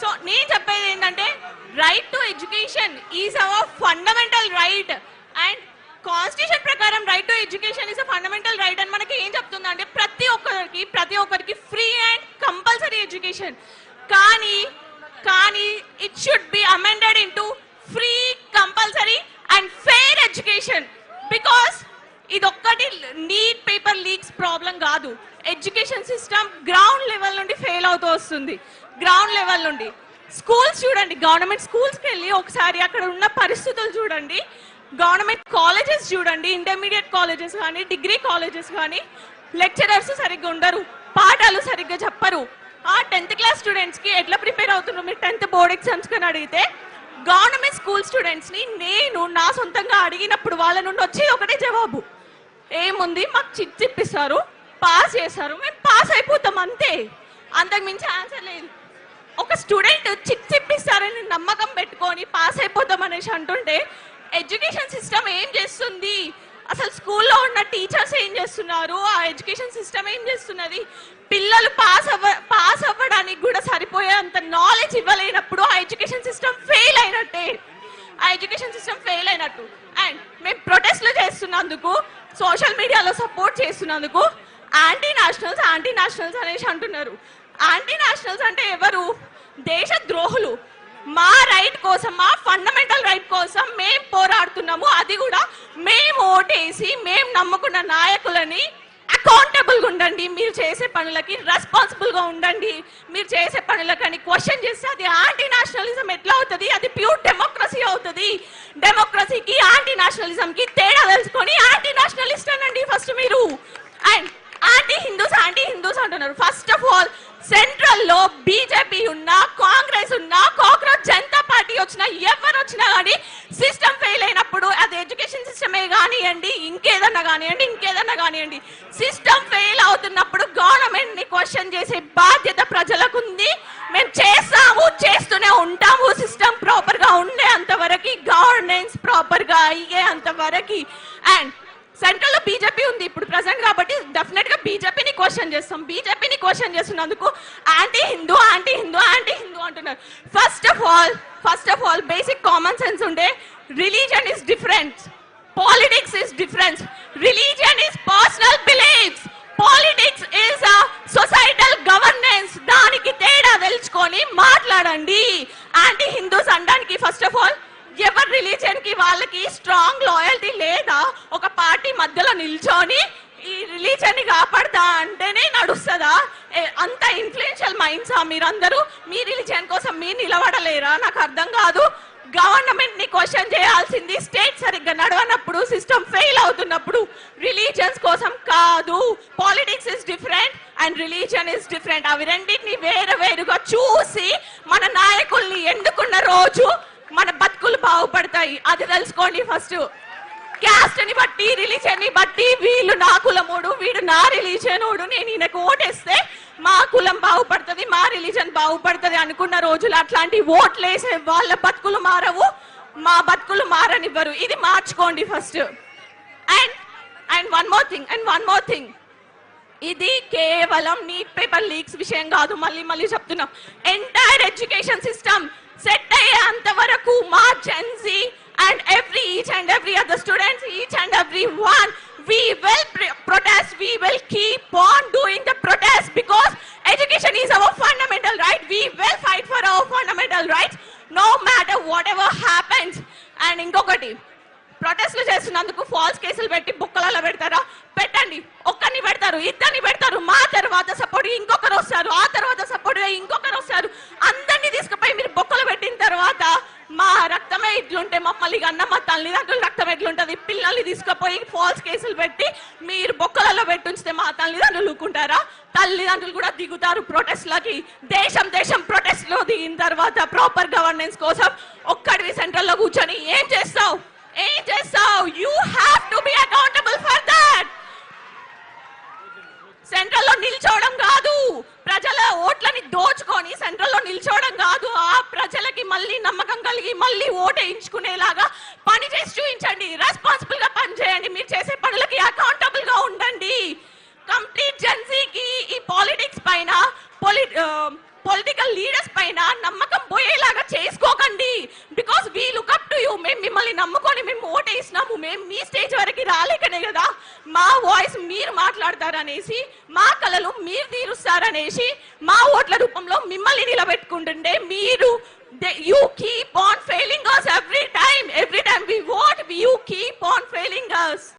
So నేను చెప్పేది ఏంటంటే right to education is our fundamental right and constitution ప్రకారం right to education is a fundamental right అని మనకి ఏం చెప్తుందంటే ప్రతి ఒక్కరికి ఫ్రీ అండ్ కంపల్సరీ ఎడ్యుకేషన్. కానీ it should be amended into free, compulsory and fair education. Because ఇదొక్కటి NEET paper leaks problem కాదు. ఎడ్యుకేషన్ సిస్టమ్ గ్రౌండ్ లెవెల్ నుండి ఫెయిల్ అవుతూ వస్తుంది. గ్రౌండ్ లెవెల్ నుండి స్కూల్స్ చూడండి, గవర్నమెంట్ స్కూల్స్కి వెళ్ళి ఒకసారి అక్కడ ఉన్న పరిస్థితులు చూడండి. గవర్నమెంట్ కాలేజెస్ చూడండి, ఇంటర్మీడియట్ కాలేజెస్ కానీ డిగ్రీ కాలేజెస్ కానీ లెక్చరర్స్ సరిగ్గా ఉండరు, పాఠాలు సరిగ్గా చెప్పరు. ఆ 10th క్లాస్ స్టూడెంట్స్కి ఎట్లా ప్రిపేర్ అవుతున్నారు మీరు 10th బోర్డ్ ఎగ్జామ్స్ కానీ అడిగితే గవర్నమెంట్ స్కూల్ స్టూడెంట్స్ని నేను నా సొంతంగా అడిగినప్పుడు వాళ్ళ నుండి వచ్చేది ఒకటే జవాబు, ఏముంది మాకు చిట్ ఇప్పిస్తారు, పాస్ చేస్తారు, మేము పాస్ అయిపోతాం అంతే, అంతకు మించి ఆన్సర్ లేదు. ఒక స్టూడెంట్ చిట్ ఇప్పిస్తారని నమ్మకం పెట్టుకొని పాస్ అయిపోతాం అనేసి అంటుంటే ఎడ్యుకేషన్ సిస్టమ్ ఏం చేస్తుంది? అసలు స్కూల్లో ఉన్న టీచర్స్ ఏం చేస్తున్నారు? ఆ ఎడ్యుకేషన్ సిస్టమ్ ఏం చేస్తున్నది? పిల్లలు పాస్ అవ్వడానికి కూడా సరిపోయే అంత నాలెడ్జ్ ఇవ్వలేనప్పుడు ఆ ఎడ్యుకేషన్ సిస్టమ్ ఫెయిల్ అయినట్టే. ఆ ఎడ్యుకేషన్ సిస్టమ్ ఫెయిల్ అయినట్టు. అండ్ మేము ప్రొటెస్ట్లు చేస్తున్నందుకు, సోషల్ మీడియాలో సపోర్ట్ చేస్తున్నందుకు యాంటీ నేషనల్స్ అనేసి అంటున్నారు. యాంటీ నేషనల్స్ అంటే ఎవరు? దేశ ద్రోహులు. మా రైట్ కోసం, మా ఫండమెంటల్ రైట్ కోసం మేము పోరాడుతున్నాము. అది కూడా మేము ఓటేసి మేము నమ్ముకున్న నాయకులని అకౌంటబుల్గా ఉండండి, మీరు చేసే పనులకి రెస్పాన్సిబుల్గా ఉండండి. మీరు చేసే పనులకని క్వశ్చన్ చేస్తే అది యాంటీ నేషనలిజం ఎట్లా అవుతుంది? అది ప్యూర్ డెమోక్రసీ అవుతుంది. డెమోక్రసీకి యాంటీ నేషనలిజంకి తేడా తెలుసుకొని యాంటీ నేషనలిస్ట్ అనండి ఫస్ట్ మీరు. అండ్ యాంటీ హిందూస్ అంటున్నారు. ఫస్ట్ ఆఫ్ ఆల్ సెంట్రల్లో బీజేపీ ఉన్నా, కాంగ్రెస్ ఉన్నా, కాక్రోచ్ జనతా పార్టీ వచ్చినా, ఎవరు వచ్చినా కానీ సిస్టమ్ ఫెయిల్ అయినప్పుడు అది ఎడ్యుకేషన్ సిస్టమే కానివ్వండి, ఇంకేదన్నా కానివ్వండి, సిస్టమ్ ఫెయిల్ అవుతున్నప్పుడు గవర్నమెంట్ ని క్వశ్చన్ చేసే బాధ్యత ప్రజలకు ఉంది. మేము చేస్తూనే ఉంటాము. సిస్టమ్ ప్రాపర్ గా ఉండే అంతవరకు, గవర్నెన్స్ ప్రాపర్ గా అయ్యే అంతవరకు. అండ్ సెంట్రల్ లో బీజేపీ ఉంది ఇప్పుడు ప్రెసెంట్ కాబట్టి డెఫినెట్ గా బీజేపీని క్వశ్చన్ చేస్తాం. బీజేపీని క్వశ్చన్ చేస్తున్నందుకు యాంటీ హిందూ అంటున్నారు. First of all basic common sense ఉండే religion is different, politics is different. Religion is personal beliefs, politics is societal governance. దానికి తేడా తెలుసుకొని మాట్లాడండి. యాంటీ హిందూస్ అనడానికి ఫస్ట్ ఆఫ్ ఆల్ ఎవరి రిలీజన్ కి వాళ్ళకి స్ట్రాంగ్ లాయల్టీ లేదా? ఒక పార్టీ మధ్యలో నిల్చొని ఈ రిలీజన్ ని కాపాడతా అంటేనే నడుస్తుందా? అంత ఇన్ఫ్లుయెన్షియల్ మైండ్సా మీరందరూ? మీ రిలీజన్ కోసం మీరు నిలబడలేరా? నాకు అర్థం కాదు. గవర్నమెంట్ ని క్వశ్చన్ చేయాల్సింది స్టేట్ సరిగ్గా నడవనప్పుడు, సిస్టమ్ ఫెయిల్ అవుతున్నప్పుడు. రిలీజన్స్ కోసం కాదు. Politics is different and religion is different. అవి రెండింటిని వేరుగా చూసి మన నాయకుల్ని ఎన్నుకున్న రోజు మన బతుకులు బాగుపడతాయి. అది తెలుసుకోండి. ఫస్ట్ క్యాస్ట్ ని బట్టి, రిలీజన్ ని బట్టి వీళ్ళు నా కులమోడు, వీడు నా రిలీజనోడు, నేను ఈయనకు ఓటేస్తే మా కులం బాగుపడుతుంది, మా రిలీజన్ బాగుపడుతుంది అనుకున్న రోజులు అట్లాంటి ఓట్లు వేసే వాళ్ళ బతుకులు మారవు, మా బతుకులు మారనివ్వరు. ఇది మార్చుకోండి first. And one more thing, ఇది కేవలం నీట్ పేపర్ లీక్స్ విషయం కాదు. మళ్ళీ చెప్తున్నాం, ఎంటైర్ ఎడ్యుకేషన్ సిస్టమ్ సెట్ అయ్యే అంతవరకు మా Gen Z and each and every other students, each and every one, we will protest, we will keep on doing the protest because education is our fundamental right. We will fight for our fundamental rights no matter whatever happens. And ingokati ప్రొటెస్ట్లు చేస్తున్నందుకు falls కేసులు పెట్టి బుక్కలలో పెడతారా? పెట్టండి. ఒక్కరిని పెడతారు, ఇద్దరిని పెడతారు, మా తర్వాత సపోర్ట్ ఇంకొకరు వస్తారు, ఆ తర్వాత సపోర్ట్ ఇంకొకరు వస్తారు. అందరినీ తీసుకుపోయి మీరు బొక్కలు పెట్టిన తర్వాత మా రక్తమే ఇట్లుంటే మమ్మల్ని అన్న మా తల్లిదండ్రుల రక్తం ఎట్లుంటది? పిల్లల్ని తీసుకుపోయి ఫాల్స్ కేసులు పెట్టి మీరు బొక్కలలో పెట్టుంచితే మా తల్లిదండ్రులు ఊరుకుంటారా? తల్లిదండ్రులు కూడా దిగుతారు ప్రొటెస్ట్లకి. దేశం ప్రొటెస్ట్ లో దిగిన తర్వాత ప్రాపర్ గవర్నెన్స్ కోసం ఒక్కడివి సెంట్రల్ లో కూర్చొని ఏం చేస్తావు? You have to be accountable for that. Central లో నిల్చోవడం కాదు, ప్రజల ఓట్లని దోచుకొని సెంట్రల్ లో నిల్చోవడం కాదు. ఆ ప్రజలకి మళ్ళీ నమ్మకం కలిగి మళ్ళీ ఓటేయించుకునేలాగా పని చేసి చూపించండి. రెస్పాన్సిబుల్ గా పని చేయండి. మీరు చేసే పనులకి అకౌంటబుల్ గా ఉండండి. కంప్లీట్ జెన్సీకి ఈ పాలిటిక్స్ పైన, పొలిటికల్ లీడర్స్ పైన నమ్మకం మా వాయిస్ మీరు మాట్లాడతారనేసి, మా కలలు మీరు తీరుస్తారనేసి మా ఓట్ల రూపంలో మిమ్మల్ని నిలబెట్టుకుంటుండే మీరు you keep on failing us every time we vote, you keep on failing us.